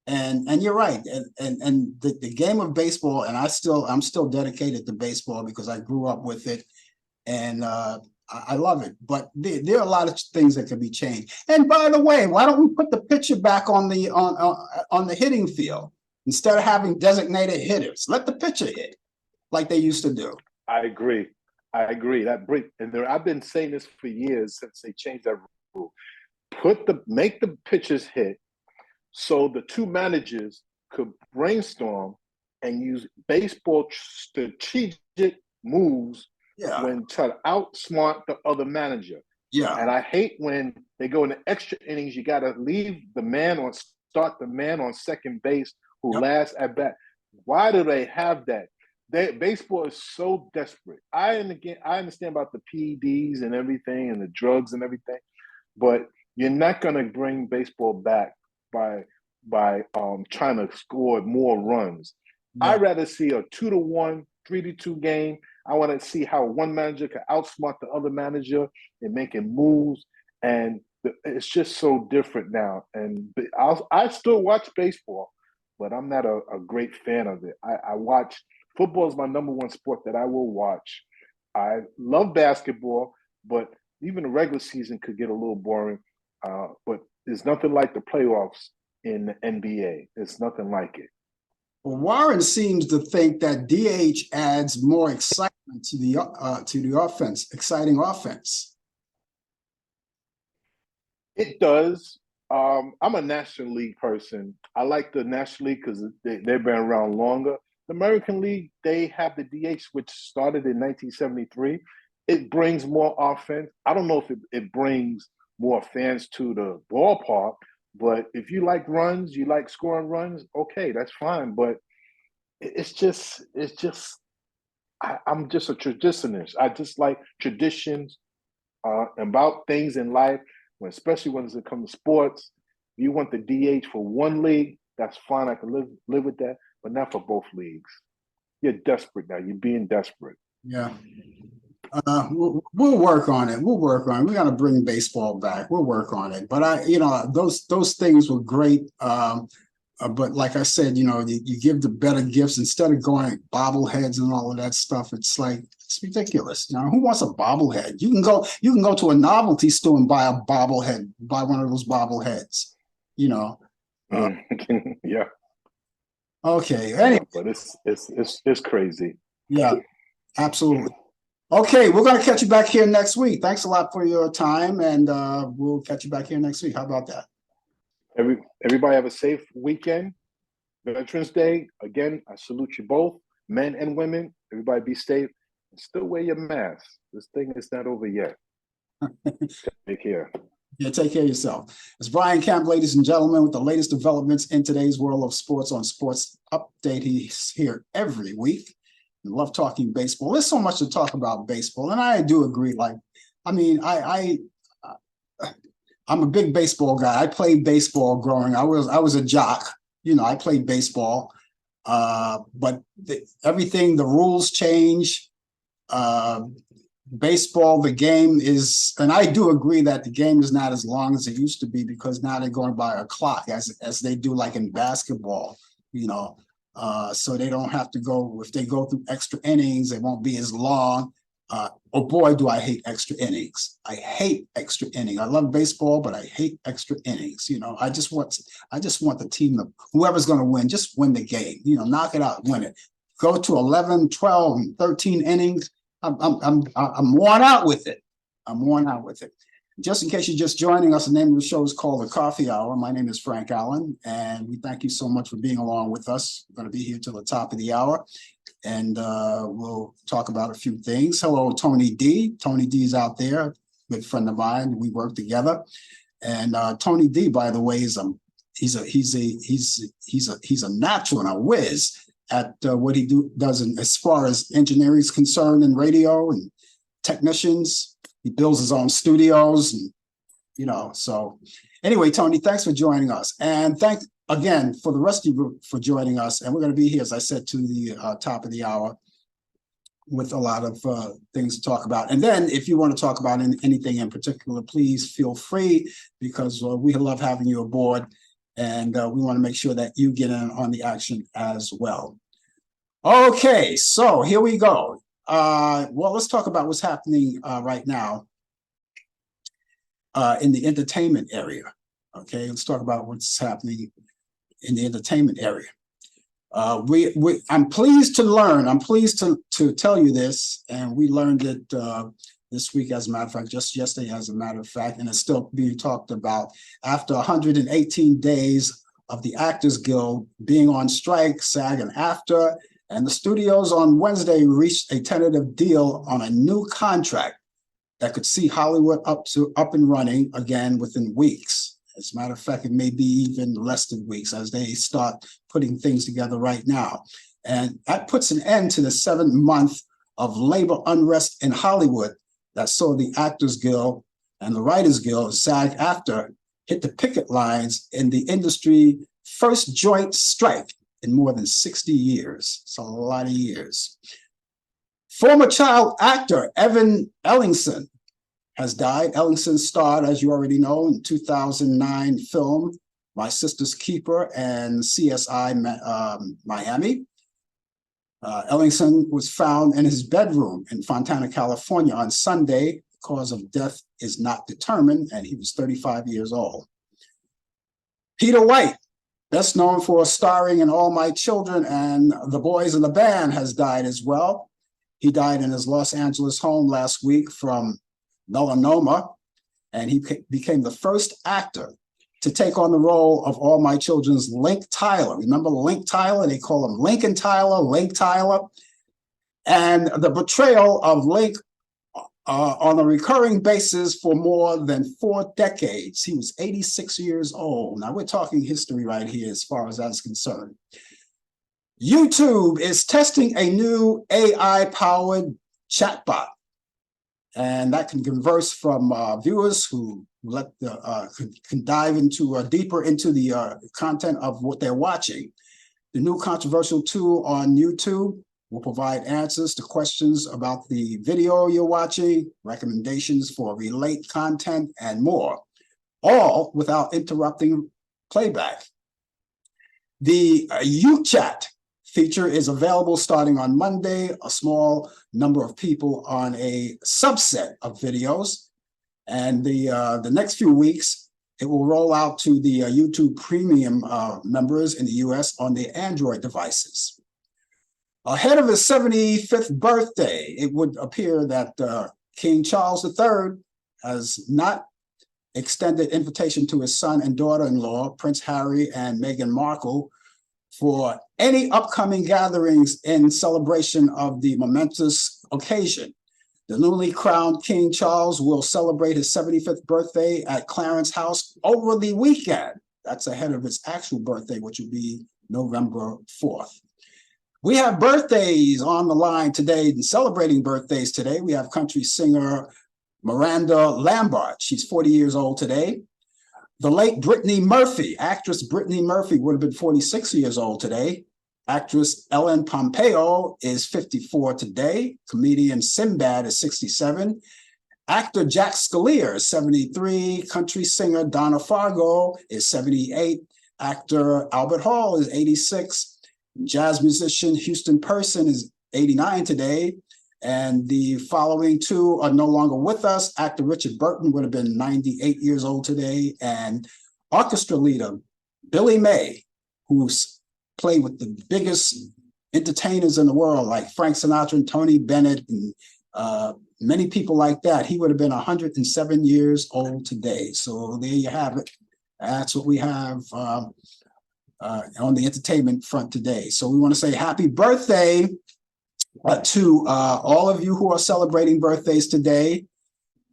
And you're right. And the game of baseball, and I'm still dedicated to baseball because I grew up with it, and I love it. But there are a lot of things that can be changed. And by the way, why don't we put the pitcher back on the hitting field instead of having designated hitters? Let the pitcher hit like they used to do. I agree. That break, and I've been saying this for years since they changed that rule. Make the pitchers hit, so the two managers could brainstorm and use baseball strategic moves when try to outsmart the other manager. Yeah. And I hate when they go into extra innings. You got to start the man on second base who last at bat. Why do they have that? Baseball is so desperate. I understand about the PEDs and everything and the drugs and everything, but you're not going to bring baseball back by trying to score more runs. Yeah. I'd rather see a 2-1, 3-2 game. I want to see how one manager can outsmart the other manager in making moves, and it's just so different now. And I still watch baseball, but I'm not a great fan of it. I watch. Football is my number one sport that I will watch. I love basketball, but even the regular season could get a little boring. But there's nothing like the playoffs in the NBA. There's nothing like it. Well, Warren seems to think that DH adds more excitement to the offense, exciting offense. It does. I'm a National League person. I like the National League because they've been around longer. The American League, they have the DH, which started in 1973. It brings more offense. I don't know if it brings more fans to the ballpark, but if you like runs, you like scoring runs, okay, that's fine. But I'm just a traditionalist. I just like traditions about things in life, especially when it comes to sports. You want the DH for one league, That's fine. I can live with that, but not for both leagues. You're desperate now. You're being desperate. Yeah. We'll work on it. We'll work on it. We got to bring baseball back. We'll work on it. But those things were great. But like I said, you give the better gifts instead of going bobbleheads and all of that stuff. It's like it's ridiculous. Who wants a bobblehead? You can go to a novelty store and buy a bobblehead, buy one of those bobbleheads. Yeah. Okay. Anyway, but it's crazy. Yeah, absolutely. Okay, we're going to catch you back here next week. Thanks a lot for your time, and we'll catch you back here next week. How about that? Everybody have a safe weekend. Veterans Day, again, I salute you both, men and women. Everybody be safe and still wear your mask. This thing is not over yet. Take care. Yeah, take care of yourself. It's Brian Camp, ladies and gentlemen, with the latest developments in today's world of sports on Sports Update. He's here every week. I love talking baseball. There's so much to talk about baseball, and I do agree. I'm a big baseball guy. I played baseball growing. I was a jock. I played baseball. But everything, the rules change. Baseball, the game is, and I do agree that the game is not as long as it used to be because now they're going by a clock as they do like in basketball, so they don't have to go, if they go through extra innings, it won't be as long. Oh boy, do I hate extra innings. I hate extra innings. I love baseball, but I hate extra innings. I just want the team, whoever's going to win, just win the game, knock it out, win it. Go to 11, 12, 13 innings. I'm worn out with it. Just in case you're just joining us, the name of the show is called The Coffee Hour. My name is Frank Allan, and we thank you so much for being along with us. We're going to be here till the top of the hour, and we'll talk about a few things. Hello, Tony D. Tony D is out there, good friend of mine. We work together, and Tony D, by the way, he's a natural and a whiz at what he does as far as engineering is concerned in radio and technicians. He builds his own studios, and so anyway, Tony, thanks for joining us, and thanks again for the rest of you for joining us. And we're going to be here, as I said, to the top of the hour with a lot of things to talk about. And then if you want to talk about anything in particular, please feel free, because we love having you aboard. And we want to make sure that you get in on the action as well. Okay, so here we go. Well, let's talk about what's happening right now in the entertainment area. Okay, let's talk about what's happening in the entertainment area. I'm pleased to tell you this, and we learned it this week, as a matter of fact, just yesterday, as a matter of fact, and it's still being talked about. After 118 days of the Actors Guild being on strike, SAG and AFTRA, and the studios on Wednesday reached a tentative deal on a new contract that could see Hollywood up and running again within weeks. As a matter of fact, it may be even less than weeks as they start putting things together right now. And that puts an end to the 7-month of labor unrest in Hollywood that saw the Actors Guild and the Writers Guild, SAG-AFTRA, hit the picket lines in the industry first joint strike in more than 60 years. It's a lot of years. Former child actor Evan Ellingson has died. Ellingson starred, as you already know, in 2009 film My Sister's Keeper and CSI Miami. Ellingson was found in his bedroom in Fontana, California on Sunday. The cause of death is not determined, and he was 35 years old. Peter White, best known for starring in All My Children and The Boys in the Band, has died as well. He died in his Los Angeles home last week from melanoma, and he became the first actor to take on the role of All My Children's Link Tyler. Remember Link Tyler? They call him Lincoln Tyler, Link Tyler. And the portrayal of Link on a recurring basis for more than 4 decades. He was 86 years old. Now we're talking history right here as far as that's concerned. YouTube is testing a new AI-powered chatbot. And that can converse from viewers who can dive into deeper into the content of what they're watching. The new controversial tool on YouTube will provide answers to questions about the video you're watching, recommendations for relate content, and more, all without interrupting playback. The UChat feature is available starting on Monday. A small number of people on a subset of videos. And the next few weeks, it will roll out to the YouTube Premium members in the US on their Android devices. Ahead of his 75th birthday, it would appear that King Charles III has not extended invitation to his son and daughter-in-law, Prince Harry and Meghan Markle, for any upcoming gatherings in celebration of the momentous occasion. The newly crowned King Charles will celebrate his 75th birthday at Clarence House over the weekend. That's ahead of his actual birthday, which will be November 4th. We have birthdays on the line today and celebrating birthdays today. We have country singer Miranda Lambert. She's 40 years old today. The late Brittany Murphy, actress Brittany Murphy, would have been 46 years old today. Actress Ellen Pompeo is 54 today. Comedian Sinbad is 67. Actor Jack Scalier is 73. Country singer Donna Fargo is 78. Actor Albert Hall is 86. Jazz musician Houston Person is 89 today. And the following two are no longer with us. Actor Richard Burton would have been 98 years old today. And orchestra leader Billy May, who's played with the biggest entertainers in the world, like Frank Sinatra and Tony Bennett and many people like that. He would have been 107 years old today. So there you have it. That's what we have on the entertainment front today. So we want to say happy birthday to all of you who are celebrating birthdays today.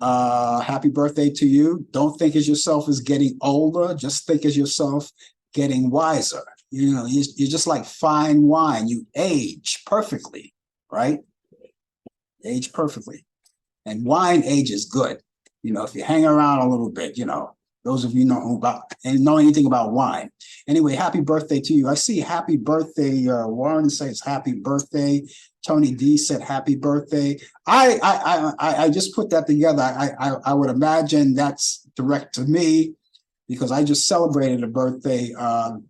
Happy birthday to you. Don't think of yourself as getting older. Just think of yourself getting wiser. You know, you're just like fine wine. You age perfectly, right? Age perfectly. And wine ages good. You know, if you hang around a little bit, you know, those of you know anything about wine. Anyway, happy birthday to you. I see happy birthday. Warren says happy birthday. Tony D said happy birthday. I just put that together. I would imagine that's direct to me because I just celebrated a birthday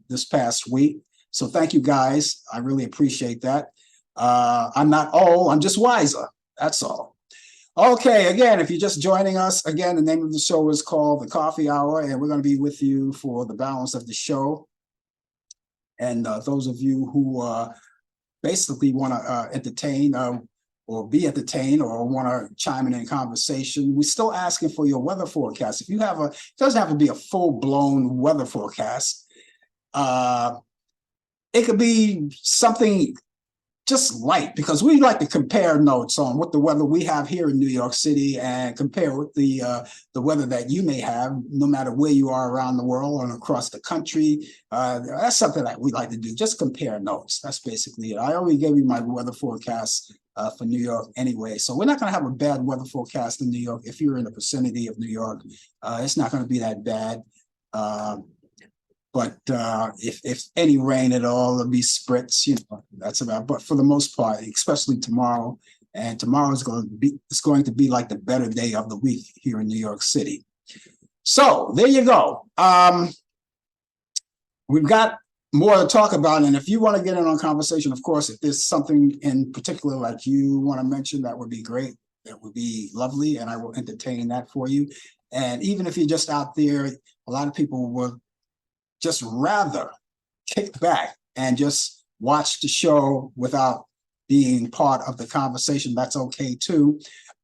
this past week. So thank you guys. I really appreciate that. I'm not old, I'm just wiser. That's all. Okay, again, if you're just joining us, again, the name of the show is called The Coffee Hour, and we're going to be with you for the balance of the show. And those of you who basically want to entertain or be entertained or want to chime in conversation, we're still asking for your weather forecast. If you have it doesn't have to be a full-blown weather forecast. It could be something just light, because we like to compare notes on what the weather we have here in New York City and compare with the weather that you may have, no matter where you are around the world and across the country. That's something that we like to do, just compare notes. That's basically it. I already gave you my weather forecast for New York anyway, so we're not going to have a bad weather forecast in New York. If you're in the vicinity of New York, it's not going to be that bad. But if any rain at all, it'll be spritz, you know, that's about, but for the most part, especially tomorrow, and tomorrow is going to be like the better day of the week here in New York City. So there you go. We've got more to talk about, and if you want to get in on conversation, of course, if there's something in particular like you want to mention, that would be great. That would be lovely, and I will entertain that for you. And even if you're just out there, a lot of people will just rather kick back and just watch the show without being part of the conversation. That's okay too.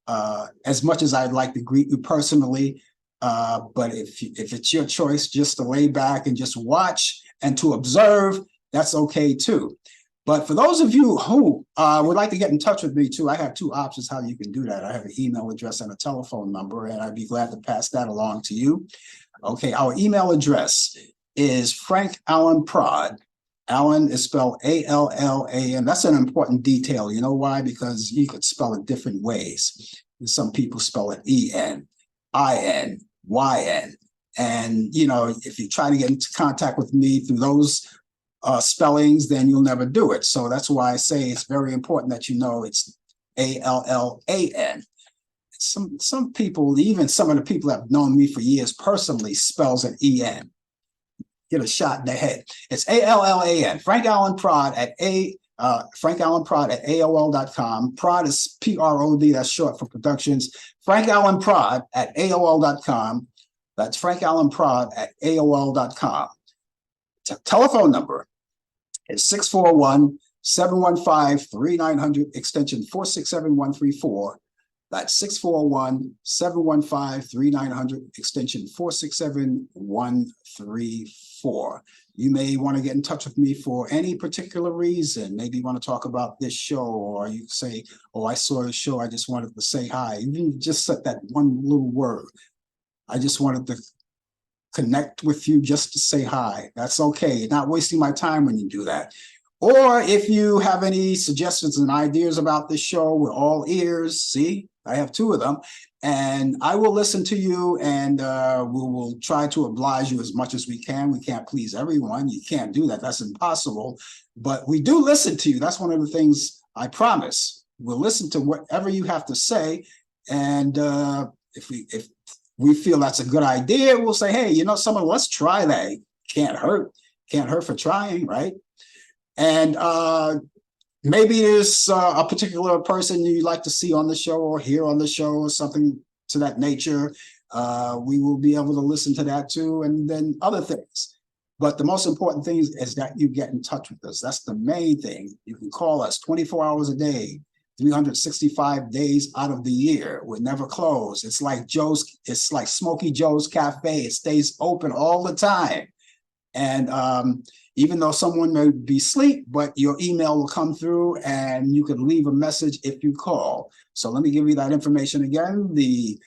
As much as I'd like to greet you personally, but if it's your choice just to lay back and just watch and to observe, that's okay too. But for those of you who would like to get in touch with me too, I have two options how you can do that. I have an email address and a telephone number, and I'd be glad to pass that along to you. Okay, our email address is Frank Allan Prod. Allan is spelled A-L-L-A-N. That's an important detail. You know why? Because you could spell it different ways. Some people spell it E-N, I-N, Y-N. And, you know, if you try to get into contact with me through those spellings, then you'll never do it. So that's why I say it's very important that you know it's Allan. Some people, even some of the people that have known me for years personally, spells it E-N. Get a shot in the head. It's Allan. Frank Allan Prod at Frank Allan Prod at AOL.com. Prod is Prod, that's short for Productions. Frank Allan Prod at AOL.com. That's Frank Allan Prod at AOL.com. Telephone number is 641-715-3900, extension 467134. That's 641-715-3900, extension 467134. You may want to get in touch with me for any particular reason. Maybe you want to talk about this show, or you say, oh, I saw the show, I just wanted to say hi. You just said that one little word. I just wanted to connect with you just to say hi. That's okay. You're not wasting my time when you do that. Or if you have any suggestions and ideas about this show, we're all ears. See, I have two of them. And I will listen to you, and we will try to oblige you as much as we can. We can't please everyone. You can't do that. That's impossible. But we do listen to you. That's one of the things I promise. We'll listen to whatever you have to say. And if we feel that's a good idea, we'll say, hey, you know, someone, let's try that. Can't hurt for trying, right? And maybe there's a particular person you'd like to see on the show or hear on the show or something to that nature. We will be able to listen to that too, and then other things. But the most important thing is that you get in touch with us. That's the main thing. You can call us 24 hours a day, 365 days out of the year. We're never closed. It's like Smokey Joe's Cafe. It stays open all the time. And even though someone may be asleep, but your email will come through and you can leave a message if you call. So let me give you that information again. The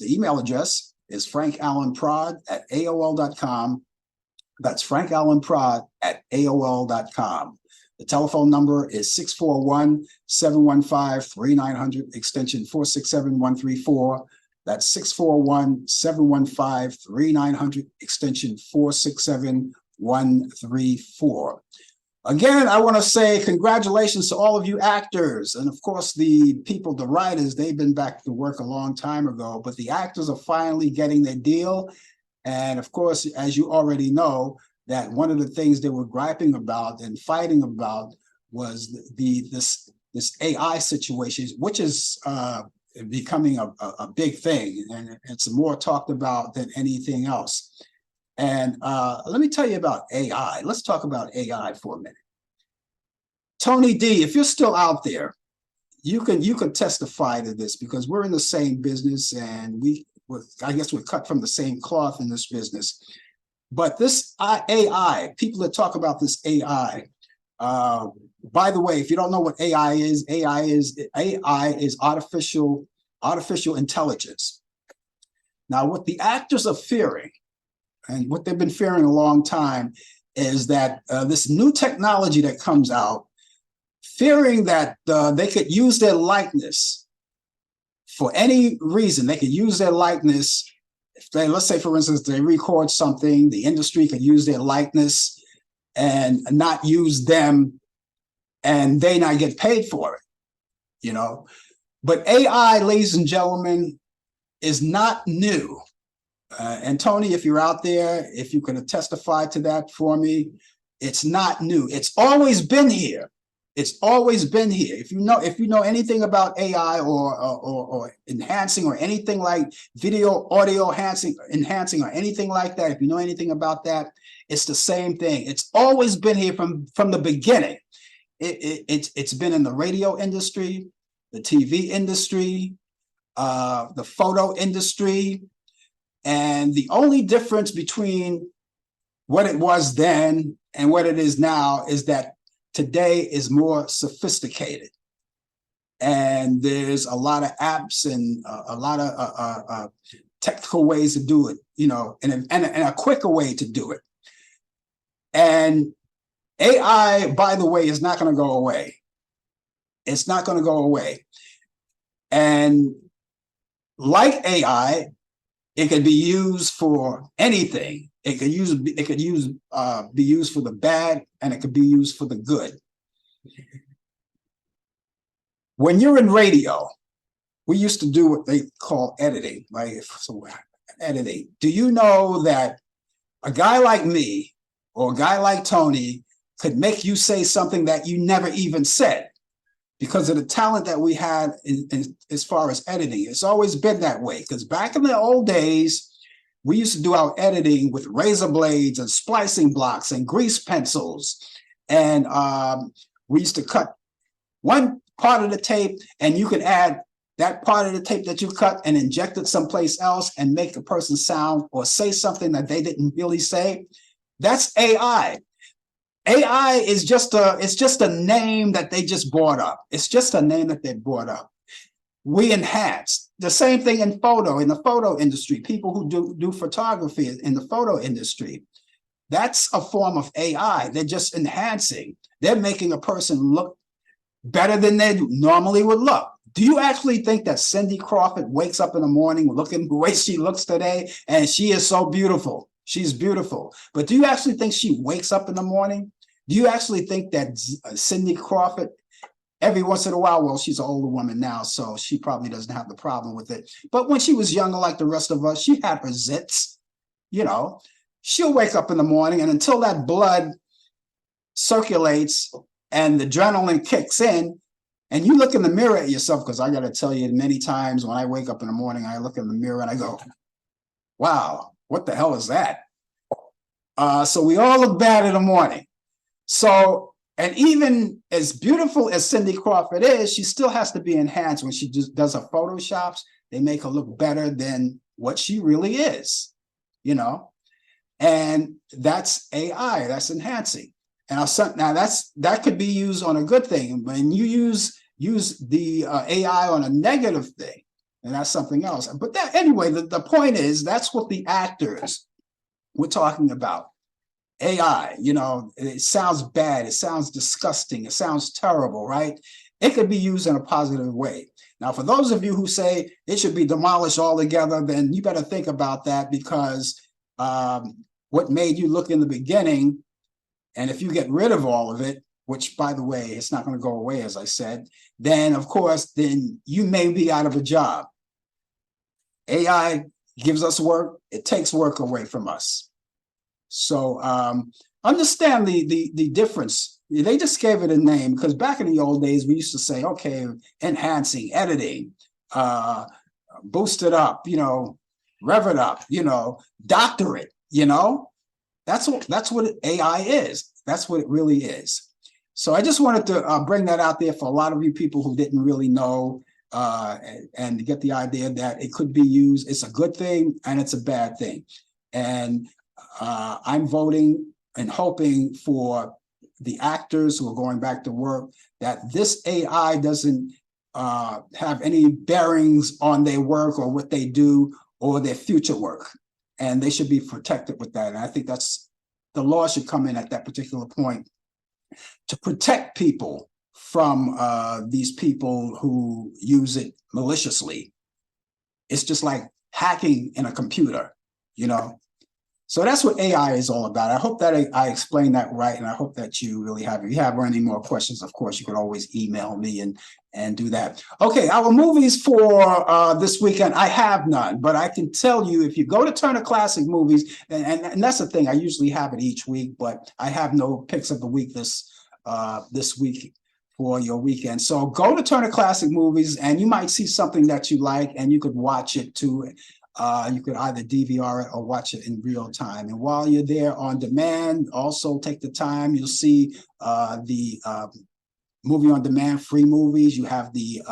email address is frankallanprod at AOL.com. That's frankallanprod at AOL.com. The telephone number is 641-715-3900, extension 467134. That's 641-715-3900, extension 467134. Again, I want to say congratulations to all of you actors. And of course, the people, the writers, they've been back to work a long time ago, but the actors are finally getting their deal. And of course, as you already know, that one of the things they were griping about and fighting about was this AI situation, which is becoming a big thing, and it's more talked about than anything else. And let me tell you about AI. Let's talk about AI for a minute. Tony D, if you're still out there, you could testify to this, because we're in the same business, and I guess we're cut from the same cloth in this business. But this AI, people that talk about this AI, by the way, if you don't know what AI is artificial intelligence. Now, what the actors are fearing, and what they've been fearing a long time, is that this new technology that comes out, fearing that they could use their likeness for any reason. They could use their likeness. If they, let's say, for instance, they record something, the industry could use their likeness and not use them, and they not get paid for it, you know. But AI, ladies and gentlemen, is not new. And Tony, if you're out there, if you can testify to that for me, it's not new. It's always been here. It's always been here. If you know anything about AI or enhancing, or anything like video, audio enhancing or anything like that, if you know anything about that, it's the same thing. It's always been here from the beginning. It's been in the radio industry, the TV industry, the photo industry. And the only difference between what it was then and what it is now is that today is more sophisticated. And there's a lot of apps and a lot of technical ways to do it, you know, and a quicker way to do it. And AI, by the way, is not going to go away. It's not going to go away. And like AI, it could be used for anything. It could be used for the bad, and it could be used for the good. When you're in radio, we used to do what they call editing, right? So editing. Do you know that a guy like me or a guy like Tony could make you say something that you never even said because of the talent that we had as far as editing? It's always been that way, because back in the old days, we used to do our editing with razor blades and splicing blocks and grease pencils. And we used to cut one part of the tape, and you could add that part of the tape that you cut and inject it someplace else and make a person sound or say something that they didn't really say. That's AI. AI is just a name that they just brought up. It's just a name that they brought up. We enhance. The same thing in the photo industry, people who do photography in the photo industry. That's a form of AI. They're just enhancing. They're making a person look better than they normally would look. Do you actually think that Cindy Crawford wakes up in the morning looking the way she looks today, and she is so beautiful? She's beautiful. But do you actually think she wakes up in the morning? Do you actually think that Cindy Crawford, every once in a while, well, she's an older woman now, so she probably doesn't have the problem with it. But when she was younger, like the rest of us, she had her zits, you know. She'll wake up in the morning, and until that blood circulates and the adrenaline kicks in, and you look in the mirror at yourself, because I got to tell you, many times when I wake up in the morning, I look in the mirror and I go, wow, what the hell is that? So we all look bad in the morning. So, and even as beautiful as Cindy Crawford is, she still has to be enhanced. When she just does her Photoshops, they make her look better than what she really is, you know? And that's AI, that's enhancing. And now that could be used on a good thing. When you use the AI on a negative thing, and that's something else. But that anyway, the point is, that's what the actors were talking about. AI, you know, it sounds bad, it sounds disgusting, it sounds terrible, right? It could be used in a positive way. Now, for those of you who say it should be demolished altogether, then you better think about that, because what made you look in the beginning, and if you get rid of all of it, which, by the way, it's not going to go away, as I said, then, of course, then you may be out of a job. AI gives us work. It takes work away from us. So understand the difference. They just gave it a name because back in the old days, we used to say, okay, enhancing, editing, boost it up, you know, rev it up, you know, doctor it, you know. That's what AI is. That's what it really is. So I just wanted to bring that out there for a lot of you people who didn't really know, and get the idea that it could be used. It's a good thing and it's a bad thing. And I'm voting and hoping for the actors who are going back to work that this AI doesn't have any bearings on their work or what they do or their future work. And they should be protected with that. And I think that's the law should come in at that particular point to protect people from these people who use it maliciously. It's just like hacking in a computer, you know. So that's what AI is all about. I hope that I explained that right, and I hope that you really have. If you have any more questions, of course, you could always email me and do that. Okay, our movies for this weekend, I have none, but I can tell you if you go to Turner Classic Movies, and that's the thing, I usually have it each week, but I have no picks of the week this week for your weekend. So go to Turner Classic Movies, and you might see something that you like, and you could watch it too. You could either DVR it or watch it in real time. And while you're there on demand, also take the time. You'll see the movie on demand, free movies. You have the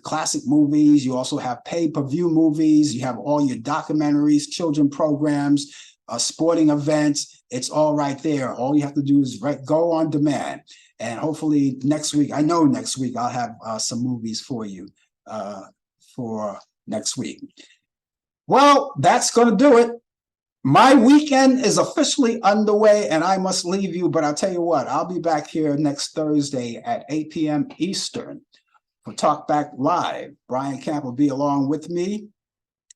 classic movies. You also have pay-per-view movies. You have all your documentaries, children programs, sporting events. It's all right there. All you have to do is go on demand. And hopefully next week, I know next week I'll have some movies for you for next week. Well, that's going to do it. My weekend is officially underway and I must leave you, but I'll tell you what, I'll be back here next Thursday at 8 p.m. Eastern for Talk Back Live. Brian Camp will be along with me,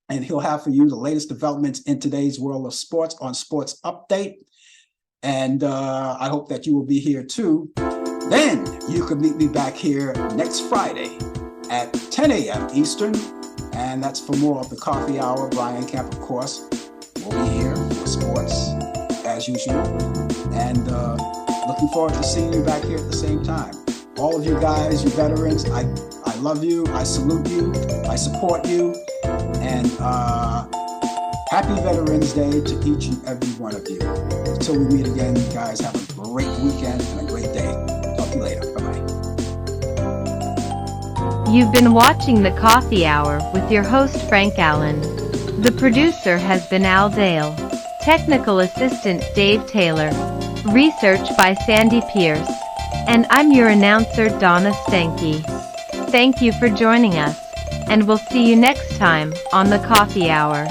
and he'll have for you the latest developments in today's world of sports on Sports Update. And I hope that you will be here too. Then you can meet me back here next Friday at 10 a.m. Eastern. And that's for more of the Coffee Hour. Brian Camp, of course, will be here for sports as usual. And looking forward to seeing you back here at the same time. All of you guys, you veterans, I love you. I salute you. I support you. And happy Veterans Day to each and every one of you. Until we meet again, you guys have a great weekend and a great day. Talk to you later. Bye-bye. You've been watching the Coffee Hour with your host Frank Allan. The producer has been Al Dale. Technical assistant Dave Taylor. Research by Sandy Pierce. And I'm your announcer Donna Stenke. Thank you for joining us, and we'll see you next time on the Coffee Hour.